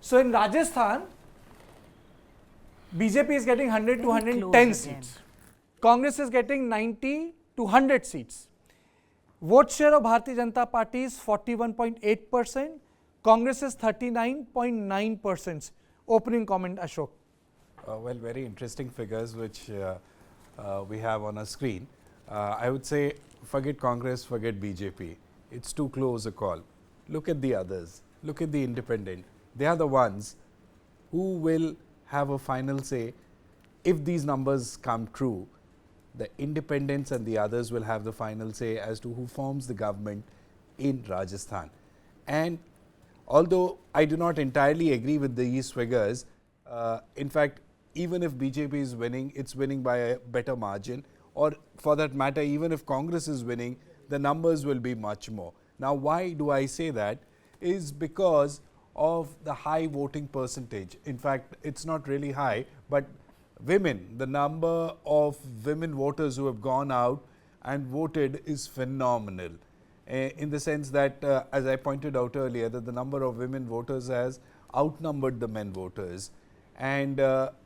So in Rajasthan, BJP is getting 100 to 110 seats. Congress is getting 90 to 100 seats. Vote share of Bharatiya Janata Party is 41.8%. Congress is 39.9%. Opening comment, Ashok. Well, very interesting figures which we have on our screen. I would say forget Congress, forget BJP. It's too close a call. Look at the others. Look at the independent. They are the ones who will have a final say. If these numbers come true, the independents and the others will have the final say as to who forms the government in Rajasthan. And although I do not entirely agree with these figures, in fact, even if BJP is winning, it's winning by a better margin, or for that matter, even if Congress is winning, the numbers will be much more. Now, why do I say that? Is because of the high voting percentage. In fact, it's not really high, but women, the number of women voters who have gone out and voted is phenomenal. In the sense that, as I pointed out earlier, that the number of women voters has outnumbered the men voters. And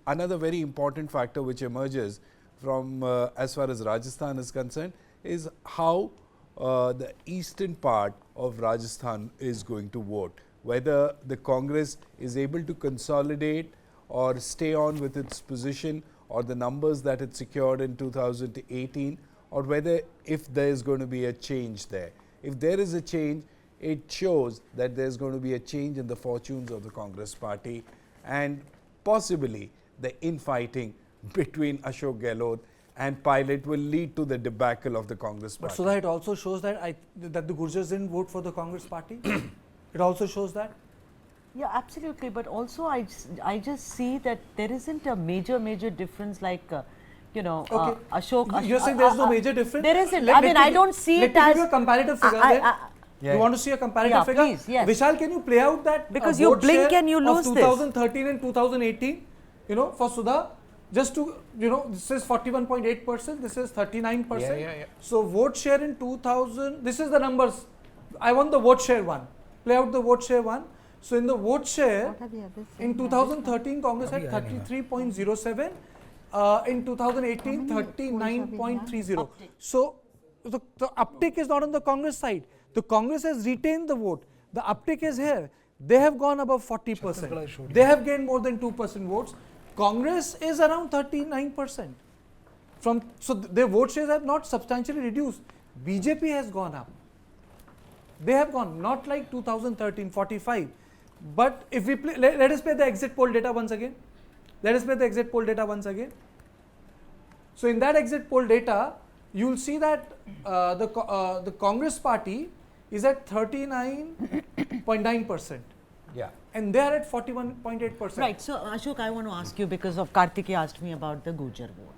another very important factor which emerges from as far as Rajasthan is concerned is how the eastern part of Rajasthan is going to vote. Whether the Congress is able to consolidate or stay on with its position or the numbers that it secured in 2018, or whether if there is going to be a change there. If there is a change, it shows that there is going to be a change in the fortunes of the Congress party, and possibly the infighting between Ashok Gehlot and Pilot will lead to the debacle of the Congress party. But so that it also shows that that the Gurjars didn't vote for the Congress party. It also shows that. Yeah, absolutely. But also, I just see that there isn't a major difference like. Ashok. You're saying there's no major difference? There isn't. I don't see it as. Let me give you a comparative figure there. You want to see a comparative figure? Please, yes. Vishal, can you play out that? Because you blink and you lose 2013 and 2018, for Sudha, just to, this is 41.8%, this is 39%. Yeah. So vote share in 2000, this is the numbers. I want the vote share one. Play out the vote share one. So in the vote share, in 2013, Congress had 33.07. In 2018, 39.30. So the uptick is not on the Congress side. The Congress has retained the vote. The uptick is here. They have gone above 40%. They have gained more than 2% votes. Congress is around 39%. So their vote shares have not substantially reduced. BJP has gone up. They have gone, not like 2013, 45. But if we play, let us play the exit poll data once again. So in that exit poll data, you will see that the Congress party is at 39.9%. Yeah. And they are at 41.8%. Right. So, Ashok, I want to ask you, because of Kartike asked me about the Gurjar vote.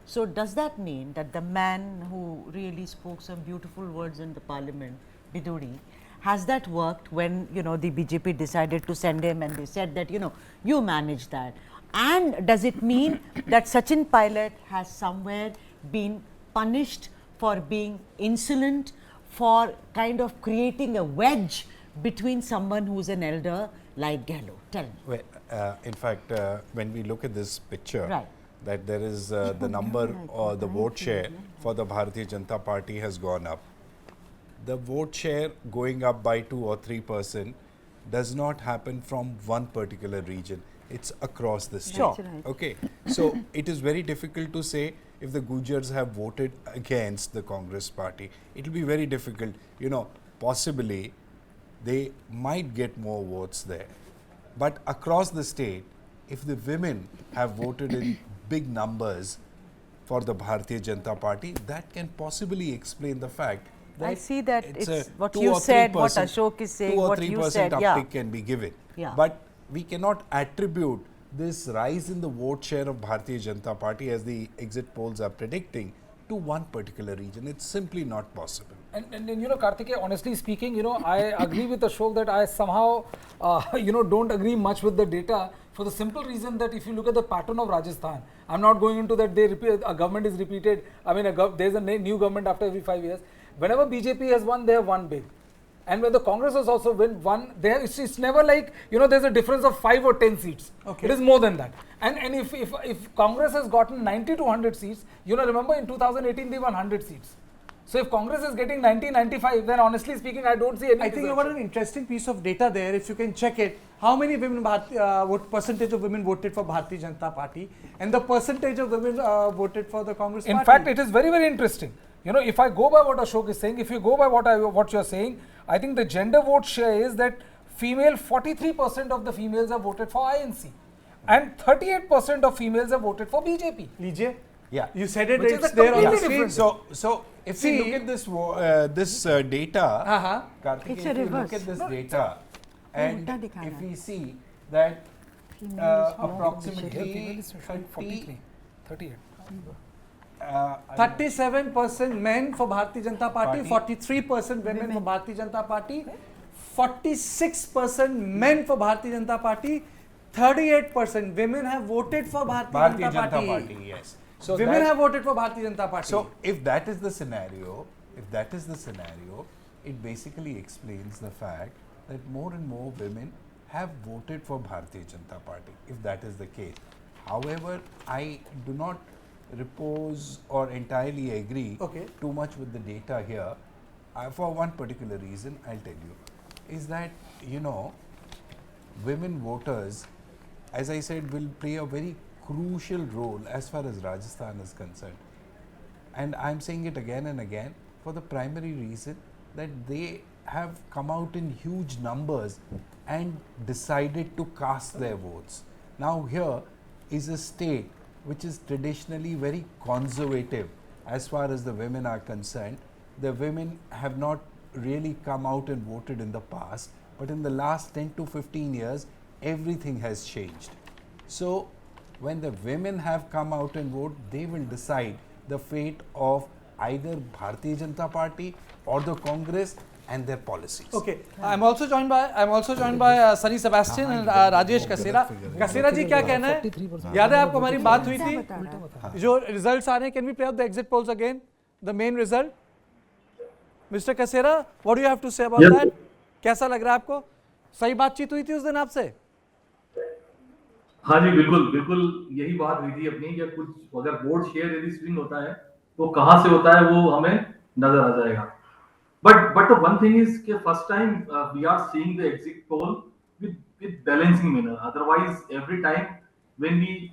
So, does that mean that the man who really spoke some beautiful words in the parliament, Biduri, has that worked when, the BJP decided to send him and they said that, you manage that? And does it mean that Sachin Pilot has somewhere been punished for being insolent, for kind of creating a wedge between someone who's an elder like Gehlot? Tell me. Well, in fact, when we look at this picture, right, that there is the number or the vote share for the Bharatiya Janata Party has gone up. The vote share going up by 2 or 3% does not happen from one particular region. It's across the state. Sure. Okay. So it is very difficult to say if the Gujars have voted against the Congress party. It will be very difficult. Possibly they might get more votes there. But across the state, if the women have voted in big numbers for the Bharatiya Janata Party, that can possibly explain the fact that I see that it's what 2 you or said, what 3%, Ashok is saying, 2 or what 3% you said. uptick can be given. Yeah. But we cannot attribute this rise in the vote share of Bharatiya Janata Party, as the exit polls are predicting, to one particular region. It's simply not possible. And Kartike, honestly speaking, I agree with Ashok that I somehow, don't agree much with the data, for the simple reason that if you look at the pattern of Rajasthan, I'm not going into that a government is repeated. I mean, there's a new government after every 5 years. Whenever BJP has won, they have won big. and when the Congress has also won, it's never like, there's a difference of 5 or 10 seats. Okay. It is more than that. And if Congress has gotten 90 to 100 seats, remember in 2018 they won 100 seats. So if Congress is getting 90, 95, then honestly speaking, I don't see any. I think you got an interesting piece of data there. If you can check it, how many women, what percentage of women voted for Bharatiya Janata Party, and the percentage of women voted for the Congress Party. In fact, it is very, very interesting. If I go by what Ashok is saying, if you go by what you're saying, I think the gender vote share is that 43% of the females have voted for INC, and 38% of females have voted for BJP. लीजिए. Yeah. You said it. Which is It's a there on the completely screen. different. So if See, you look at this data, Karthik, It's if a you reverse. look at this data, and उल्टा दिखा if रहा we see that approximately 43, 38. 37% men for Bharatiya Janata Party, 43% women for Bharatiya Janata Party, 46% men for Bharatiya Janata Party, 38% women have voted for Bharatiya Janata Party. Yes. So Women have voted for Bharatiya Janata Party. So if that is the scenario, it basically explains the fact that more and more women have voted for Bharatiya Janata Party, if that is the case. However, I do not repose or entirely agree too much with the data here. For one particular reason, I'll tell you, is that, women voters, as I said, will play a very crucial role as far as Rajasthan is concerned. And I'm saying it again and again for the primary reason that they have come out in huge numbers and decided to cast their votes. Now here is a state which is traditionally very conservative as far as the women are concerned. The women have not really come out and voted in the past, but in the last 10 to 15 years, everything has changed. So when the women have come out and vote, they will decide the fate of either Bharatiya Janata Party or the Congress and their policies. Okay, I'm also joined by Sunny Sebastian and Rajesh Kasera. Kasera ji, क्या कहना है? याद है आपको हमारी बात हुई थी? जो results आ रहे हैं, can we play out the exit polls again? The main result. Mr. Kasera, what do you have to say about that? कैसा लग रहा है आपको? सही बातचीत हुई थी उस दिन आपसे? हाँ जी, बिल्कुल यही बात हुई थी अपनी कि कुछ अगर वोट शेयर यदि स्विंग होता है तो कहां से होता है वो हमें नजर आ जाएगा. But the one thing is कि first time we are seeing the exit poll with balancing manner. Otherwise, every time when we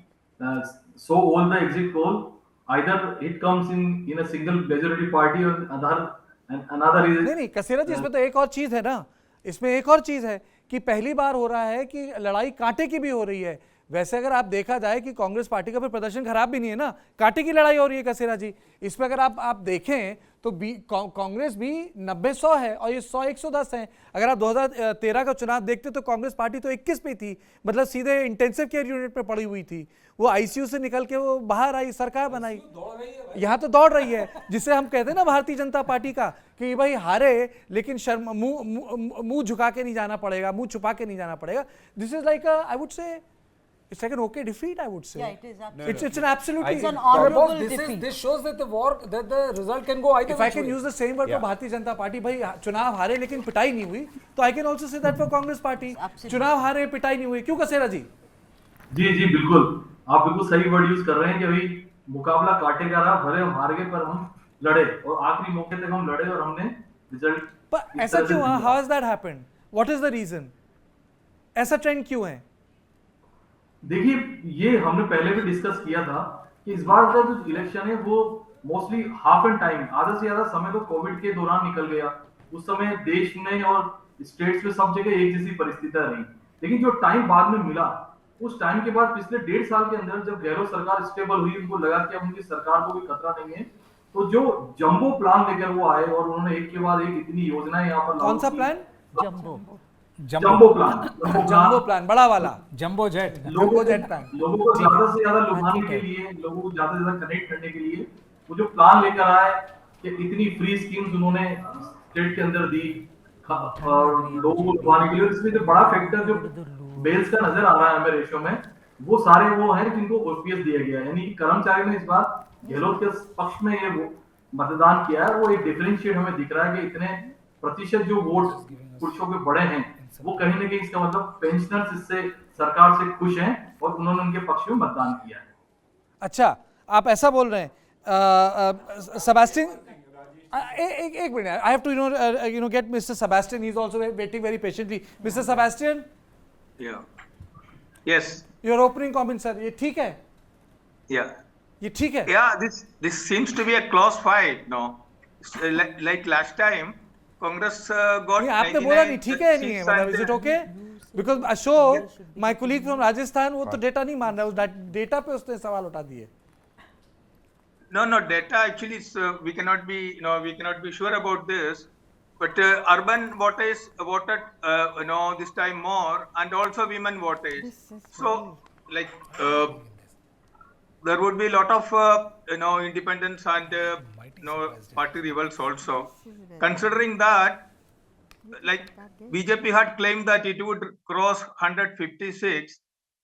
show all the exit poll, either it comes in a single majority party or another is. नहीं कसेरा जी, इसमें तो एक और चीज है ना, इसमें एक और चीज है कि पहली बार हो रहा है कि लड़ाई कांटे की भी हो रही है. वैसे अगर आप देखा जाए कि कांग्रेस पार्टी का फिर प्रदर्शन खराब भी नहीं है ना, कांटे की लड़ाई हो रही है कसेरा जी. इसमें अगर आप देखें तो कांग्रेस भी 90-100 है और ये 100-110 है. अगर आप 2013 का चुनाव देखते तो कांग्रेस पार्टी तो 21 पे थी, मतलब सीधे इंटेंसिव केयर यूनिट पे पड़ी हुई थी. वो आईसीयू से निकल के वो बाहर आई, सरकार बनाई. यहाँ तो दौड़ रही है, जिसे हम कहते हैं ना भारतीय जनता पार्टी का कि भाई हारे लेकिन शर्म मुंह झुका के नहीं जाना पड़ेगा, मुंह छुपा के नहीं जाना पड़ेगा. This is like I would say it's like an okay defeat, I would say. Yeah, it is absolutely. It's an absolutely. It's an honorable This defeat. this shows that the result can go either If I which can way. use the same word for Bharatiya Janata Party, भाई चुनाव हारे लेकिन पिटाई नहीं हुई, तो I can also say that for Congress Party. चुनाव हारे पिटाई नहीं हुई, क्यों कसेरा जी? जी बिल्कुल, आप बिल्कुल सही वर्ड यूज कर रहे हैं कि भाई मुकाबला काटे का रहा, भले हम हार गए पर हम लड़े और आखिरी मौके तक हम लड़े और हमने रिजल्ट. पर ऐसा क्यों? How has that happened? What is the reason? ऐसा ट्रेंड क्यों है? देखिए, ये हमने पहले भी डिस्कस किया था कि इस बार का जो इलेक्शन है वो मोस्टली हाफ एंड टाइम, आधा से ज्यादा समय तो कोविड के दौरान निकल गया. उस समय देश में और स्टेट्स में सब जगह एक जैसी परिस्थितियां रही, लेकिन जो टाइम बाद में मिला, उस टाइम के बाद पिछले 1.5 साल के अंदर जब गहलोत सरकार स्टेबल हुई, उनको लगा कि अब उनकी सरकार को कोई खतरा नहीं है, तो जो जंबो प्लान लेकर वो आए और उन्होंने एक के बाद एक इतनी योजनाएं यहाँ पर. कौन सा प्लान? जंबो प्लान, बड़ा वाला जंबो जेट प्लान. लोगों को ज्यादा से ज्यादा लुभाने के लिए, लोगों को ज्यादा से ज्यादा कनेक्ट करने के लिए वो जो प्लान लेकर आए कि इतनी फ्री स्कीम्स उन्होंने स्टेट के अंदर दी और लोगों को लुभाने के लिए. इसमें जो बड़ा फैक्टर जो बेल्स का नजर आ रहा है हमें रेशो में, वो सारे वो हैं जिनको ओपीएस दिया गया है. यानी कि कर्मचारी ने इस बार गहलोत के पक्ष में ये वो मतदान किया है. वो एक डिफरेंशिएट हमें दिख रहा है कि इतने प्रतिशत जो वोट पुरुषों के बड़े हैं, वो कहीं ना कहीं इसका मतलब पेंशनर्स इससे सरकार से खुश हैं और उन्होंने उनके पक्ष में मतदान किया है। अच्छा, आप ऐसा बोल रहे हैं। सेबेस्टियन, एक minute, I have to get Mister Sebastian, he is also waiting very patiently. Mister Sebastian, Yes. Your opening comment sir, ये ठीक है? Yeah. ये ठीक है? Yeah. This seems to be a close fight. No. Like last time, Congress got. नहीं, आपने बोला नहीं 99 ठीक है, नहीं है, seats मतलब and, is it okay? Because Ashok, my colleague from Rajasthan, वो तो डेटा नहीं मान रहा, उस डेटा पे उसने सवाल उठा दिए। No, data actually is, we cannot be sure about this. But urban voters voted, this time more, and also women voters. So, like, there would be a lot of, independence and, party revolts also. Considering that, like, BJP had claimed that it would cross 156,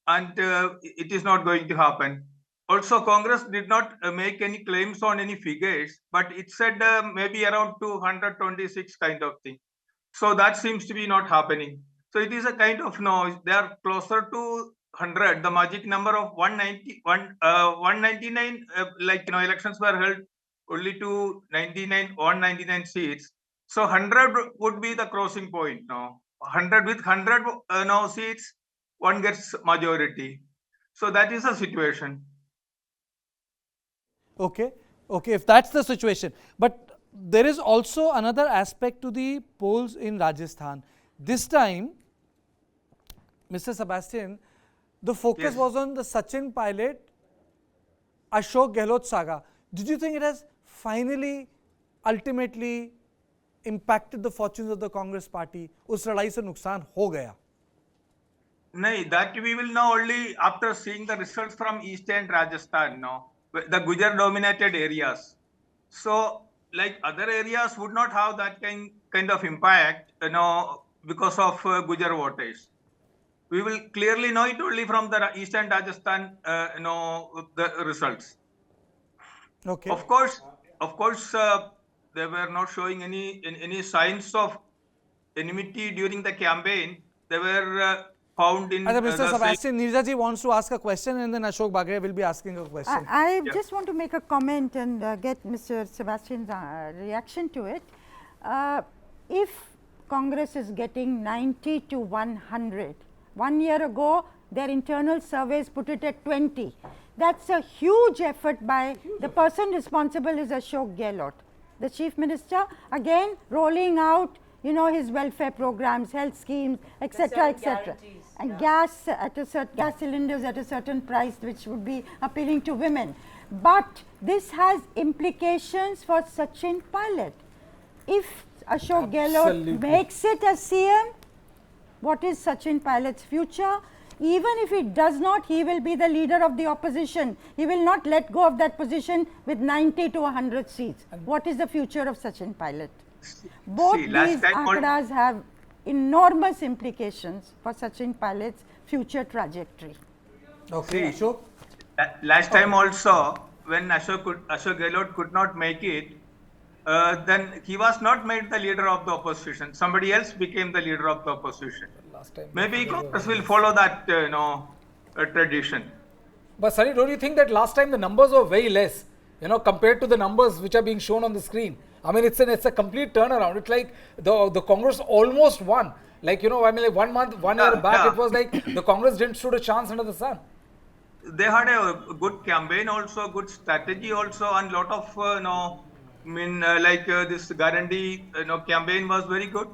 and it is not going to happen. Also, Congress did not make any claims on any figures, but it said maybe around 226 kind of thing. So that seems to be not happening. So it is a kind of they are closer to 100. The magic number of 199, elections were held only to 199 seats. So 100 would be the crossing point now. 100 with 100 seats, one gets majority. So that is the situation. Okay, if that's the situation. But there is also another aspect to the polls in Rajasthan. This time, Mr. Sebastian, the focus was on the Sachin Pilot, Ashok Gehlot saga. Did you think it has finally, ultimately impacted the fortunes of the Congress party? उस लड़ाई से नुकसान हो गया? No, that we will know only after seeing the results from eastern Rajasthan, the Gujar dominated areas. So, like other areas would not have that kind of impact, because of Gujar voters. We will clearly know it only from the eastern Rajasthan, the results. Okay. Of course, they were not showing any signs of enmity during the campaign. They were found in. Mr. Sebastian, Neerja ji wants to ask a question, and then Ashok Bagre will be asking a question. I just want to make a comment and get Mr. Sebastian's reaction to it. If Congress is getting 90 to 100, 1 year ago their internal surveys put it at 20. That's a huge effort by the person responsible is Ashok Gehlot, the Chief Minister, again rolling out his welfare programs, health schemes, etc., etc. And gas cylinders at a certain price, which would be appealing to women. But this has implications for Sachin Pilot. If Ashok Gehlot makes it as CM, what is Sachin Pilot's future? Even if he does not, he will be the leader of the opposition. He will not let go of that position with 90 to 100 seats. What is the future of Sachin Pilot? Both these aankdas have enormous implications for Sachin Pilot's future trajectory. Okay, Ashok? Last time also, when Ashok Gehlot could not make it, then he was not made the leader of the opposition. Somebody else became the leader of the opposition. Maybe Congress will follow that, tradition. But Sunny, don't you think that last time the numbers were very less, compared to the numbers which are being shown on the screen? I mean, it's a complete turnaround. It's like the Congress almost won. Like, like 1 month, 1 year back, it was like the Congress didn't stood a chance under the sun. They had a good campaign also, good strategy also, and lot of, this guarantee, campaign was very good.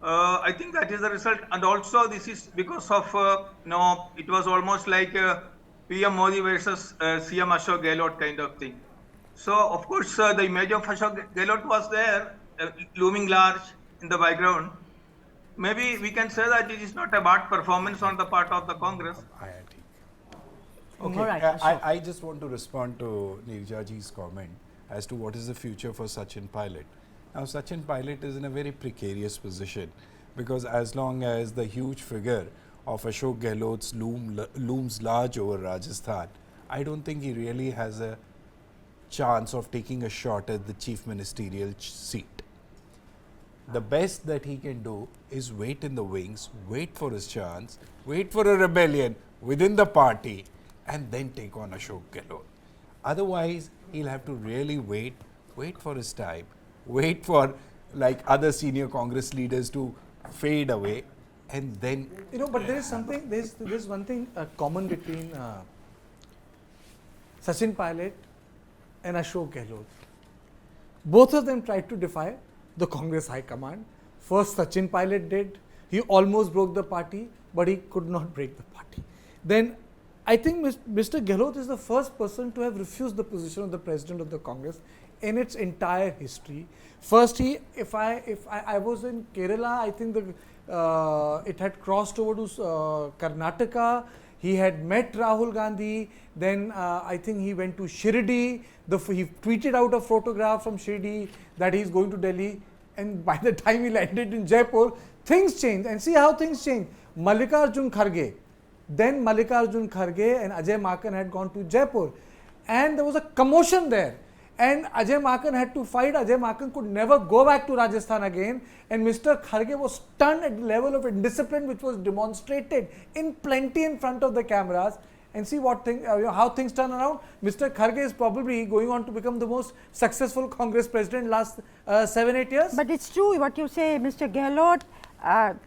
I think that is the result, and also this is because of, it was almost like PM Modi versus CM Ashok Gehlot kind of thing. So, of course, the image of Ashok Gehlot was there, looming large in the background. Maybe we can say that it is not a bad performance on the part of the Congress. Okay, All right, I just want to respond to Neerja ji's comment as to what is the future for Sachin Pilot. Now, Sachin Pilot is in a very precarious position because as long as the huge figure of Ashok Gehlot's looms large over Rajasthan, I don't think he really has a chance of taking a shot at the chief ministerial seat. The best that he can do is wait in the wings, wait for his chance, wait for a rebellion within the party, and then take on Ashok Gehlot. Otherwise, he'll have to really wait for his time, wait for like other senior Congress leaders to fade away, and then. But there is something, there's one thing common between Sachin Pilot and Ashok Gehlot. Both of them tried to defy the Congress High Command. First, Sachin Pilot did. He almost broke the party, but he could not break the party. Then, I think Mr. Gehlot is the first person to have refused the position of the President of the Congress in its entire history. First, if I was in Kerala, I think it had crossed over to Karnataka. He had met Rahul Gandhi. Then I think he went to Shirdi. He tweeted out a photograph from Shirdi that he's going to Delhi. And by the time he landed in Jaipur, things changed. And see how things changed. Mallikarjun Kharge. Then Mallikarjun Kharge and Ajay Maken had gone to Jaipur. And there was a commotion there. And Ajay Maken had to fight. Ajay Maken could never go back to Rajasthan again. And Mr. Kharge was stunned at the level of indiscipline which was demonstrated in plenty in front of the cameras. And see how things turn around. Mr. Kharge is probably going on to become the most successful Congress president last 7-8 years. But it's true what you say. Mr. Gehlot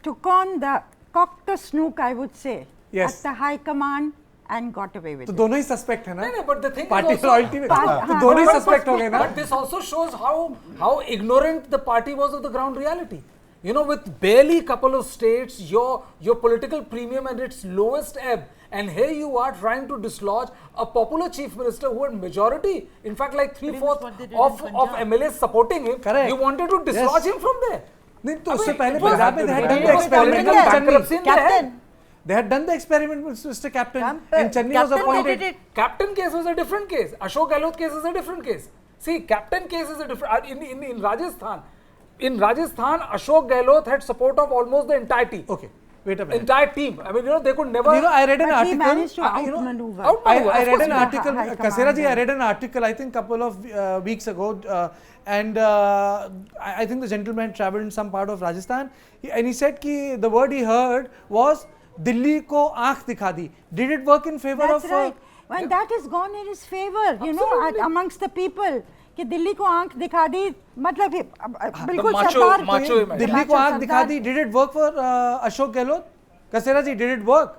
took on the cock to snook, I would say, yes, at the High Command and got away with तो it. दोनों ही suspect है ना? No, but the thing party is also, loyalty में तो दोनों ही suspect हो गए ना? But this also shows how ignorant the party was of the ground reality. With barely couple of states, your political premium at its lowest ebb, and here you are trying to dislodge a popular chief minister who had majority, in fact like 3/4 of MLAs supporting him. Correct. You wanted to dislodge him from there. नहीं तो उससे पहले it was- Punjab में they had it done the was experiment political with bankruptcy Channi. in the head. Captain. They had done the experiment with Mr. Captain, and Channi was Captain appointed. did it. Captain case was a different case. Ashok Gehlot case is a different case. See, Captain case is a different. In Rajasthan, Ashok Gehlot had support of almost the entire team. Okay, wait a minute. Entire team. I mean, they could never. I read an But he article. managed to outmaneuver. I Of read course, an the article, High Kasera ji, I Command. read an article, I think couple of weeks ago, and I think the gentleman traveled in some part of Rajasthan, and he said ki the word he heard was Delhi ko aankh dikha di. Did it work in favor That's of? right. When that has gone in his favor, amongst the people, कि दिल्ली को आंख दिखा दी, मतलब कि बिल्कुल सरकार macho image. Delhi को आंख दिखा दी. Did it work for Ashok Gehlot? Kasera ji, did it work?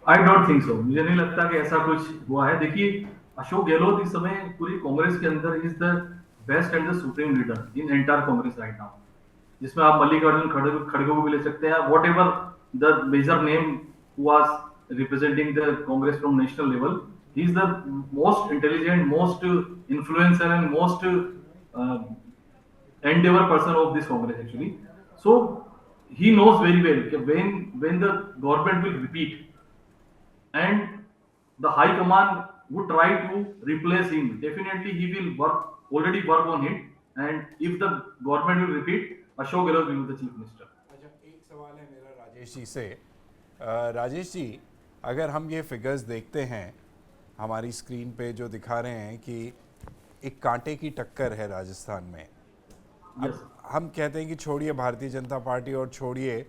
I don't think so. मुझे नहीं लगता कि ऐसा कुछ हुआ है. देखिए, अशोक गहलोत इस समय पूरी कांग्रेस के अंदर is the best and the supreme leader in entire Congress right now, जिसमें आप मल्लिकार्जुन खड़गे को भी ले सकते हैं. Whatever the major name was representing the Congress from national level, he is the most intelligent, most influencer and most endeavor person of this Congress actually. So he knows very well that when the government will repeat and the high command would try to replace him, definitely he will already work on it, and if the government will repeat, Ashok Gehlot will be the chief minister. अच्छा, एक सवाल है मेरा राजेश जी से. राजेश जी, अगर हम ये figures देखते हैं हमारी स्क्रीन पे जो दिखा रहे हैं कि एक कांटे की टक्कर है राजस्थान में. Yes. हम कहते हैं कि छोड़िए भारतीय जनता पार्टी और छोड़िए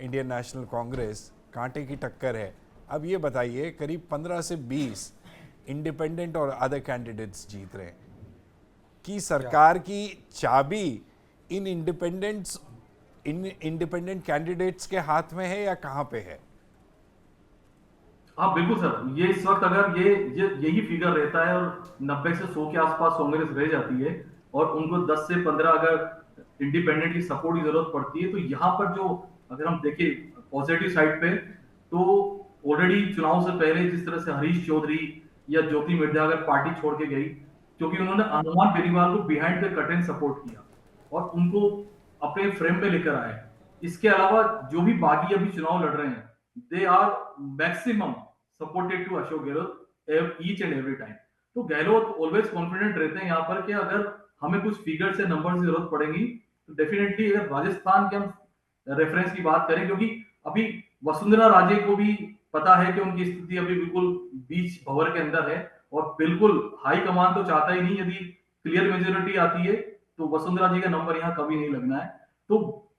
इंडियन नेशनल कांग्रेस, कांटे की टक्कर है. अब ये बताइए, करीब 15 से 20 इंडिपेंडेंट और अदर कैंडिडेट्स जीत रहे हैं. कि सरकार की चाबी इन इंडिपेंडेंट कैंडिडेट्स के हाथ में है या कहाँ पे है? हाँ बिल्कुल सर, ये इस वक्त अगर यही फिगर रहता है और 90 से 100 के आसपास कांग्रेस रह जाती है और उनको 10 से 15 अगर इंडिपेंडेंट की सपोर्ट की जरूरत पड़ती है, तो यहाँ पर जो अगर हम देखें पॉजिटिव साइड पे, तो ऑलरेडी चुनाव से पहले जिस तरह से हरीश चौधरी या ज्योति मिर्जा अगर पार्टी छोड़ के गई, क्योंकि उन्होंने हनुमान बेनीवाल को बिहाइंड द कर्टेन सपोर्ट किया और उनको अपने फ्रेम पे लेकर आए. इसके अलावा जो भी बाकी अभी चुनाव लड़ रहे हैं, they are maximum supported to Ashok Gehlot each and every time. तो गहलोत ऑलवेज कॉन्फिडेंट रहते हैं यहाँ पर कि अगर हमें कुछ फिगर से नंबर की जरूरत पड़ेगी तो डेफिनेटली अगर राजस्थान के हम रेफरेंस की बात करें, क्योंकि अभी वसुंधरा राजे को भी पता है कि उनकी स्थिति अभी बिल्कुल बीच भंवर के अंदर है और बिल्कुल हाई कमान तो चाहता ही नहीं. यदि क्लियर मेजोरिटी आती है तो वसुंधरा जी का नंबर यहाँ कभी नहीं लगना है। तो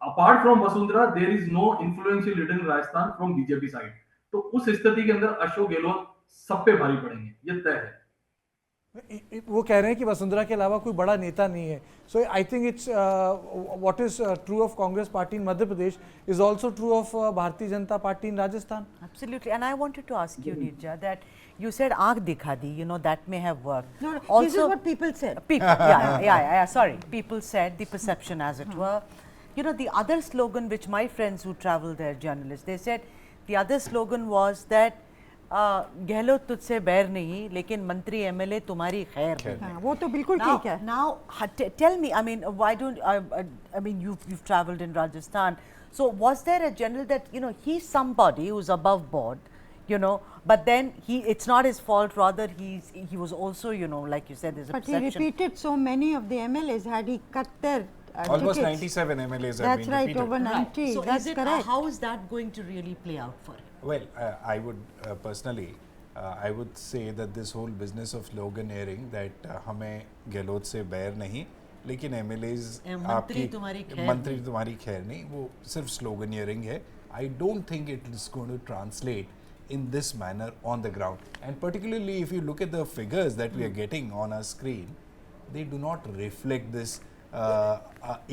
apart from Vasundhara there is no influential leader in Rajasthan from BJP side. तो उस स्थिति के अंदर अशोक गहलोत सब पे भारी पड़ेंगे, ये तय है। वो कह रहे हैं कि वसुंधरा के अलावा कोई बड़ा नेता नहीं है. So I think it's what is true of Congress party in Madhya Pradesh is also true of Bharatiya Janata party in Rajasthan. Absolutely, and I wanted to ask you, Nirja, that you said "Aankh dikha di," you know, that may have worked. No, also, this is what people said. people, yeah. Sorry, people said the perception, as it were. You know, the other slogan which my friends who travel there, journalists, they said the other slogan was that Gehlot तुझसे बैर नहीं, लेकिन मंत्री MLA तुम्हारी खैर नहीं. हाँ, वो तो बिल्कुल Now, ठीक है. now, tell me, I mean, why don't I mean, you've traveled in Rajasthan. So, was there a general that, you know, he's somebody who's above board, you know, but then it's not his fault, rather he was also, you know, like you said, there's a But he perception. repeated so many of the MLAs. Had he cut their Almost tickets, 97 MLAs have that's been right, repeated. over 90. So, That's is it, correct. how is that going to really play out for him? Well, I would personally, I would say that this whole business of slogan airing that हमें गहलोत से बैर नहीं, लेकिन MLAs मंत्री तुम्हारी खैर मंत्री तुम्हारी खैर नहीं, वो सिर्फ slogan airing है. I don't think it is going to translate in this manner on the ground. And particularly if you look at the figures that we are getting on our screen, they do not reflect this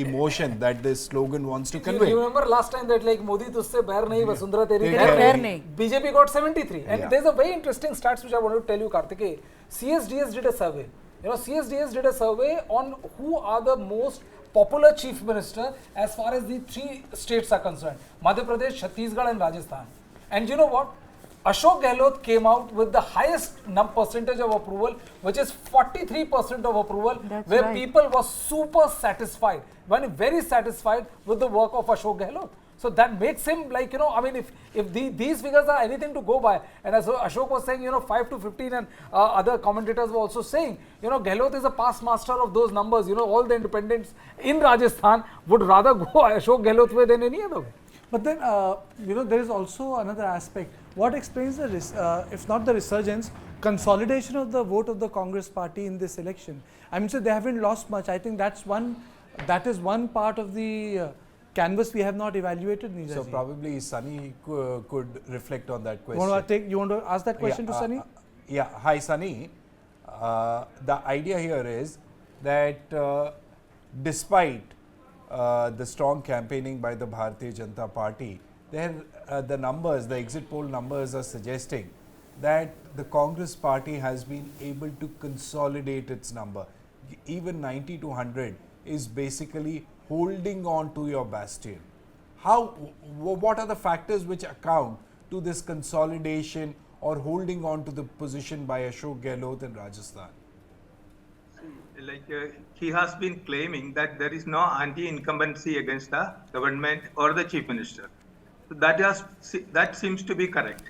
emotion that this slogan wants to convey. You remember last time that like Modi तुझसे बैर नहीं, वसुंधरा तेरी खैर नहीं. BJP got 73, and Yeah. there's a very interesting stats which I want to tell you, Kartikeya. CSDS did a survey. You know, CSDS did a survey on who are the most popular chief minister as far as the 3 states are concerned: Madhya Pradesh, Chhattisgarh, and Rajasthan. And you know what? Ashok Gehlot came out with the highest percentage of approval, which is 43% of approval, That's where right. people were super satisfied, very satisfied with the work of Ashok Gehlot. So that makes him, like, you know, I mean, if these figures are anything to go by, and as Ashok was saying, you know, 5 to 15, and other commentators were also saying, you know, Gehlot is a past master of those numbers. You know, all the independents in Rajasthan would rather go Ashok Gehlot way than any other way. But then, you know, there is also another aspect. What explains the, if not the resurgence, consolidation of the vote of the Congress party in this election? I mean, so they haven't lost much. I think that is one part of the canvas we have not evaluated. Neeraj So ji. probably Sunny could reflect on that question. You want to ask that question to Sunny? Yeah, hi Sunny. The idea here is that despite the strong campaigning by the Bharatiya Janata Party, the numbers, the exit poll numbers are suggesting that the Congress party has been able to consolidate its number. Even 90 to 100 is basically holding on to your bastion. What are the factors which account to this consolidation or holding on to the position by Ashok Gehlot in Rajasthan? Like he has been claiming that there is no anti-incumbency against the government or the chief minister. So that seems to be correct.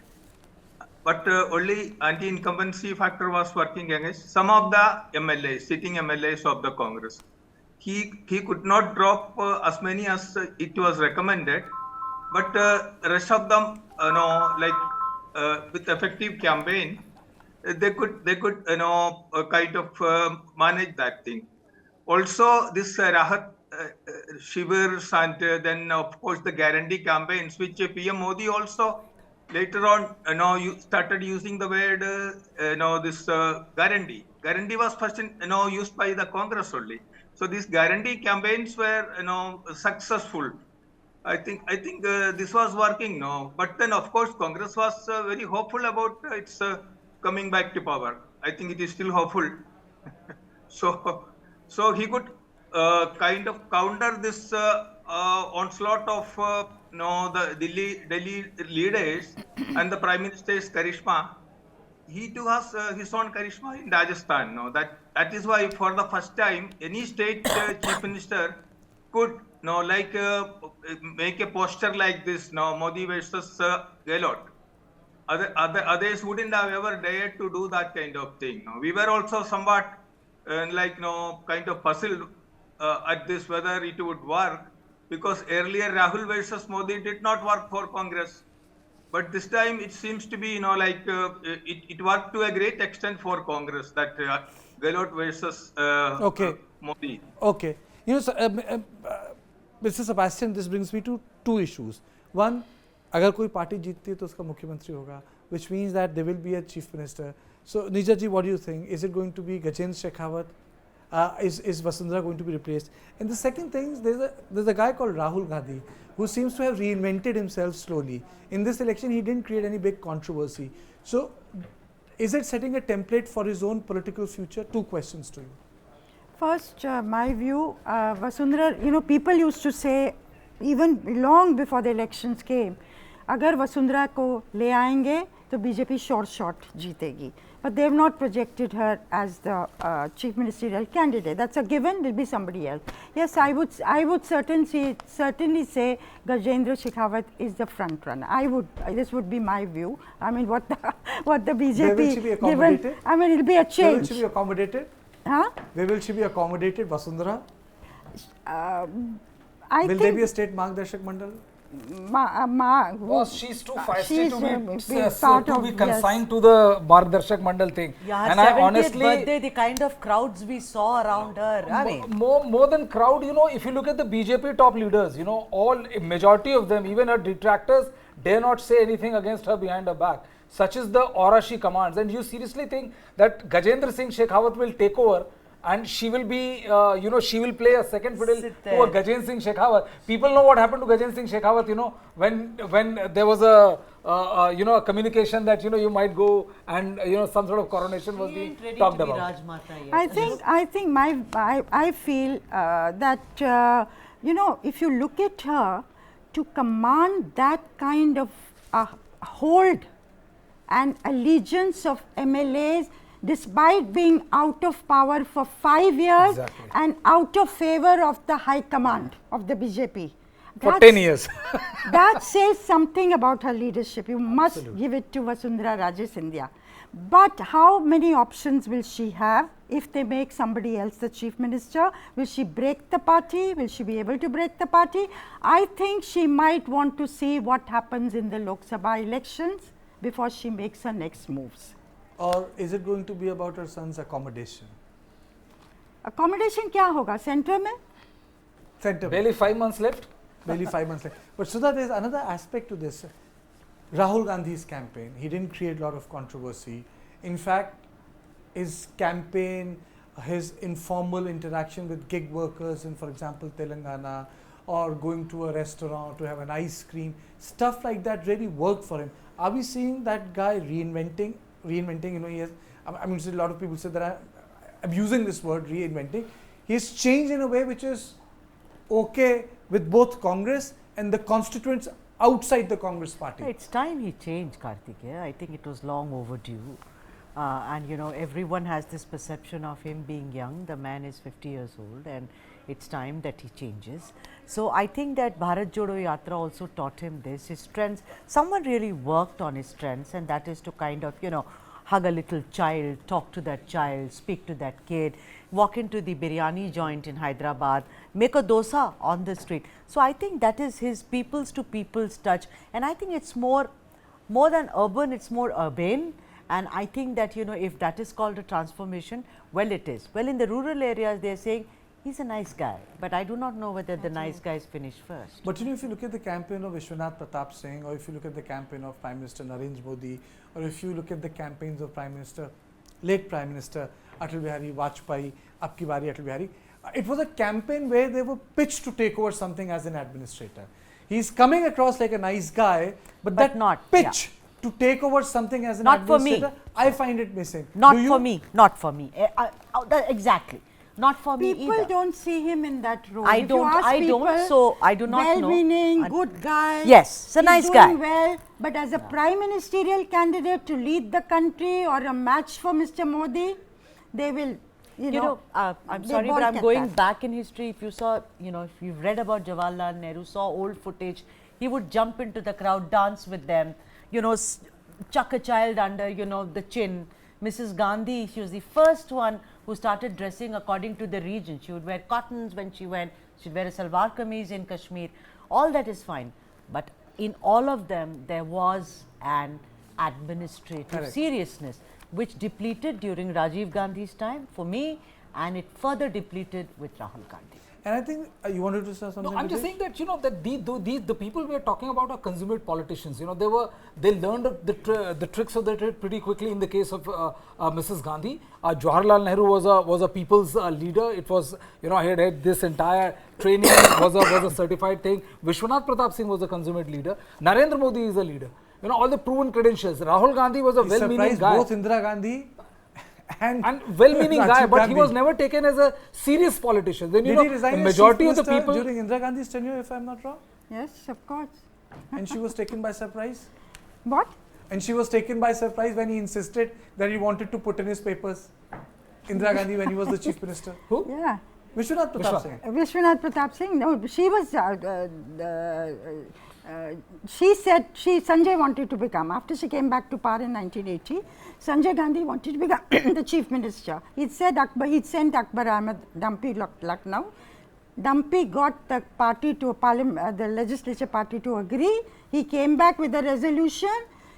But only anti-incumbency factor was working against some of the MLAs, sitting MLAs of the Congress. He could not drop as many as it was recommended, but rest of them, with effective campaign, they could kind of manage that thing. Also, this Rahat Shivers and then of course the guarantee campaigns, which PM Modi also later on started using the word this guarantee. Guarantee was first used by the Congress only. So these guarantee campaigns were successful. I think this was working now. But then of course Congress was very hopeful about its coming back to power. I think it is still hopeful. So he could kind of counter this onslaught of the Delhi leaders and the Prime Minister's charisma. He too has his own charisma in Rajasthan. No, that is why for the first time any state chief minister could make a poster like this. Modi versus Gehlot. Others wouldn't have ever dared to do that kind of thing. We were also somewhat kind of puzzled at this whether it would work, because earlier Rahul versus Modi did not work for Congress, but this time it seems to be it worked to a great extent for Congress, that Gehlot versus Modi. Okay. You know, so, Mr. Sebastian, this brings me to two issues. One, अगर कोई party जीतती है तो उसका मुख्यमंत्री होगा, which means that there will be a chief minister. So, Nija ji, what do you think? Is it going to be Gajendra Shekhawat? Is Vasundhara going to be replaced? And the second thing, there's a guy called Rahul Gandhi who seems to have reinvented himself slowly. In this election, he didn't create any big controversy. So, is it setting a template for his own political future? Two questions to you. First, my view, Vasundhara, you know, people used to say, even long before the elections came, अगर वसुंधरा को ले आएंगे तो BJP short जीतेगी. But they have not projected her as the chief ministerial candidate. That's a given. There will be somebody else. Yes, I would certainly say Gajendra Shekhawat is the front runner. This would be my view. I mean, what the BJP Where will she be accommodated? given, I mean, it will be a change. Where will she be accommodated? Huh? Where will she be accommodated, Vasundhara? I Will think there be a state Margdarshak Mandal? Well, she's too feisty she's, to be consigned to the Margdarshak Mandal thing. Yeah, her And I 70th honestly, birthday, the kind of crowds we saw around her. I mean, more than crowd, you know, if you look at the BJP top leaders, you know, majority of them, even her detractors, dare not say anything against her behind her back. Such is the aura she commands. And you seriously think that Gajendra Singh Shekhawat will take over and she will be, you know, she will play a second fiddle to a Gajendra Singh Shekhawat. People know what happened to Gajendra Singh Shekhawat, you know, when there was you know, a communication that, you know, you might go and, you know, some sort of coronation was being talked about. I feel that, you know, if you look at her, to command that kind of hold and allegiance of MLAs, despite being out of power for 5 years and out of favor of the high command of the BJP. For 10 years. That says something about her leadership. You must give it to Vasundhara Raje Scindia. But how many options will she have if they make somebody else the chief minister? Will she break the party? Will she be able to break the party? I think she might want to see what happens in the Lok Sabha elections before she makes her next moves. Or is it going to be about her son's accommodation? Accommodation क्या होगा? Center में? Center. Barely 5 months left. Barely 5 months left. But Sudha, there is another aspect to this. Rahul Gandhi's campaign, he didn't create a lot of controversy. In fact, his campaign, his informal interaction with gig workers in, for example, Telangana, or going to a restaurant to have an ice cream, stuff like that really worked for him. Are we seeing that guy reinventing, you know, he has, I mean, a lot of people say that I'm using this word, reinventing. He's changed in a way which is okay with both Congress and the constituents outside the Congress party. it's time he changed, Karthikeya. I think it was long overdue. And you know, everyone has this perception of him being young. The man is 50 years old and it's time that he changes. So I think that Bharat Jodo Yatra also taught him this, his strengths. Someone really worked on his strengths, and that is to kind of, you know, hug a little child, talk to that child, speak to that kid, walk into the biryani joint in Hyderabad, make a dosa on the street. So I think that is his people's to people's touch, and I think it's more than urban, it's more urbane. And I think that, you know, if that is called a transformation, well, it is. Well, in the rural areas, they are saying he's a nice guy, but I do not know whether the nice guys finish first. But you know, if you look at the campaign of Vishwanath Pratap Singh, or if you look at the campaign of Prime Minister Narendra Modi, or if you look at the campaigns of late Prime Minister Atal Bihari Vajpayee, Apki Bari Atal Bihari, it was a campaign where they were pitched to take over something as an administrator. He's coming across like a nice guy, but that not, pitch to take over something as an Not for me. administrator, I find it missing. Not for me, not for me. Exactly. Not for me People either. don't see him in that role. I If you don't, ask I people, don't, so I do not know. well-meaning, good guy. Yes, he's a nice guy. Doing well, but as a prime ministerial candidate to lead the country or a match for Mr. Modi, they will, you know. I'm they sorry, but balk I'm at going that. back in history. If you saw, you know, if you've read about Jawaharlal Nehru, saw old footage, he would jump into the crowd, dance with them, you know, chuck a child under, you know, the chin. Mrs. Gandhi, she was the first one who started dressing according to the region. She would wear cottons when she went, she'd wear a salwar kameez in Kashmir. All that is fine. But in all of them, there was an administrative seriousness, which depleted during Rajiv Gandhi's time. For me, and it further depleted with Rahul Gandhi. And I think you wanted to say something. No, I'm just Vijay? saying that that the people we are talking about are consummate politicians. They learned the tricks of the trade pretty quickly. In the case of Mrs. Gandhi, Jawaharlal Nehru was a people's leader. It was he had this entire training was a certified thing. Vishwanath Pratap Singh was a consummate leader. Narendra Modi is a leader. All the proven credentials. Rahul Gandhi was a well-meaning guy. Both Indira Gandhi and well-meaning guy, Rajiv but he Gandhi. was never taken as a serious politician. Then Did he resign the as majority chief of the minister people during Indira Gandhi's tenure, if I'm not wrong, Yes, of course. and she was taken by surprise. What? And she was taken by surprise when he insisted that he wanted to put in his papers. Indira Gandhi when he was the chief minister. who? Yeah. Vishwanath Pratap Singh. Vishwanath Pratap Singh, no, she was, she said Sanjay wanted to become, after she came back to power in 1980, Sanjay Gandhi wanted to become the chief minister. He said he'd sent Akbar Ahmed Dumpy Lucknow. Dumpy got the party to the legislature party to agree. He came back with a resolution.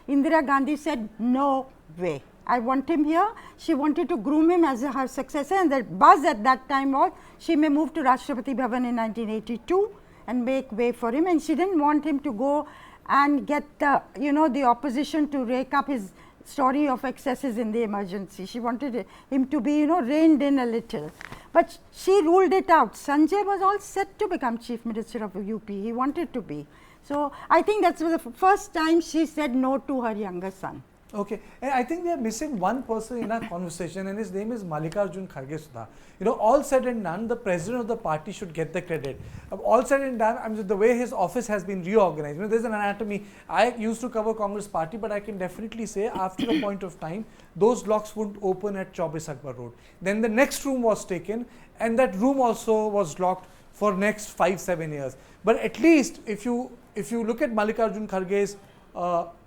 Indira Gandhi said, no way. I want him here. She wanted to groom him as her successor, and the buzz at that time was she may move to Rashtrapati Bhavan in 1982 and make way for him, and she didn't want him to go and get the the opposition to rake up his story of excesses in the emergency. She wanted him to be reined in a little, but she ruled it out. Sanjay was all set to become chief minister of UP. He wanted to be. So I think that's the first time she said no to her younger son. Okay, and I think we are missing one person in our conversation, and his name is Mallikarjun Kharge Sudha. All said and done, the president of the party should get the credit. All said and done, I mean, the way his office has been reorganized. There's an anatomy. I used to cover Congress party, but I can definitely say after a point of time, those locks wouldn't open at Chaubis Akbar Road. Then the next room was taken, and that room also was locked for next 5-7 years. But at least if you look at Mallikarjun Kharge's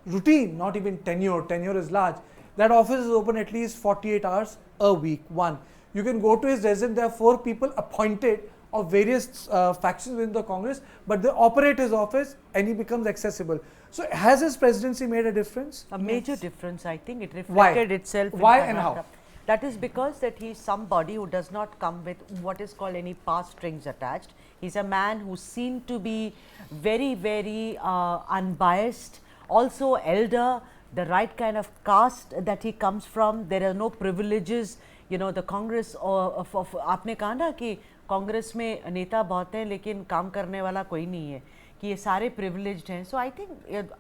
routine, not even tenure is large, that office is open at least 48 hours a week. One, you can go to his residence. There are 4 people appointed of various factions within the Congress, but they operate his office and he becomes accessible. So has his presidency made a difference? A major difference, I think. It reflected itself in Why and Karnataka. how? That is because that he is somebody who does not come with what is called any past strings attached. He's a man who seemed to be very, very unbiased, also elder, the right kind of caste that he comes from. There are no privileges. The Congress of आपने कहा ना कि कांग्रेस में नेता बहुत हैं लेकिन काम करने वाला कोई नहीं है, कि ये सारे privileged हैं. So I think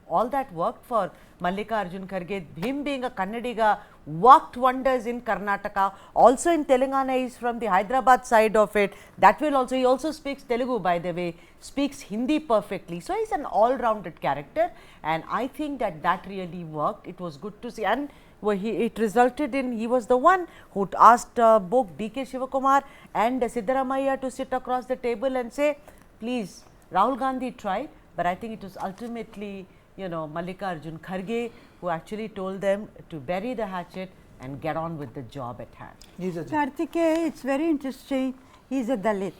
all that worked for Mallikarjun Kharge. Him being a Kannadiga worked wonders in Karnataka. Also in Telangana, he's from the Hyderabad side of it. That will also, he also speaks Telugu, by the way, speaks Hindi perfectly. So he's an all-rounded character, and I think that really worked. It was good to see, and it resulted in, he was the one who asked both D.K. Shivakumar and Siddaramaiah to sit across the table and say, please, Rahul Gandhi tried, but I think it was ultimately Mallikarjun Kharge who actually told them to bury the hatchet and get on with the job at hand. Kartikeya, it's very interesting. He's a Dalit,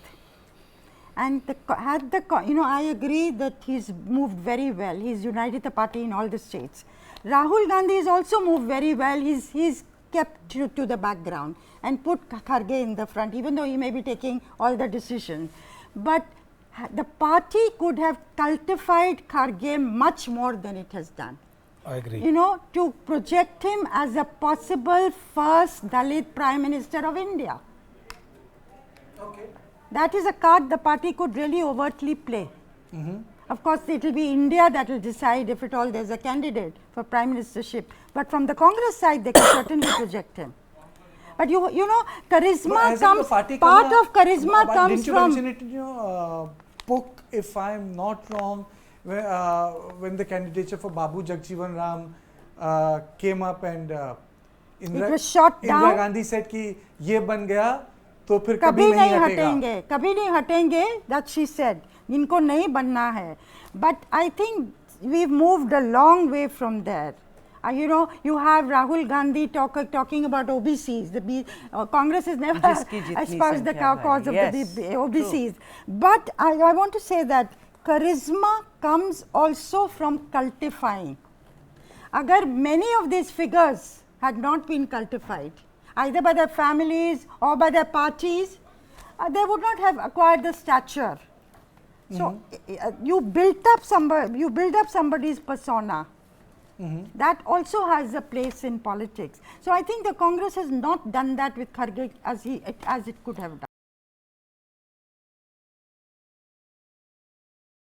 and I agree that he's moved very well. He's united the party in all the states. Rahul Gandhi has also moved very well. He's kept to the background and put Kharge in the front, even though he may be taking all the decisions. But the party could have cultivated Kharge much more than it has done. I agree. To project him as a possible first Dalit Prime Minister of India. Okay. That is a card the party could really overtly play. Of course, it will be India that will decide if at all there is a candidate for Prime Ministership. But from the Congress side, they can certainly project him. But charisma comes, part of charisma comes from. Didn't you mention it in your book, if I am not wrong, when the candidature for Babu Jagjeevan Ram came up and it was shot down. Indira Gandhi said कि ये बन गया तो फिर कभी नहीं हटेंगे, that she said, इनको नहीं बनना है. But I think we've moved a long way from there. You have Rahul Gandhi talking about OBCs. Congress has never espoused the cause of the OBCs. True. But I want to say that charisma comes also from cultifying. Agar many of these figures had not been cultivated, either by their families or by their parties, they would not have acquired the stature. So, you built up somebody's persona. That also has a place in politics. So, I think the Congress has not done that with Kharge as it could have done.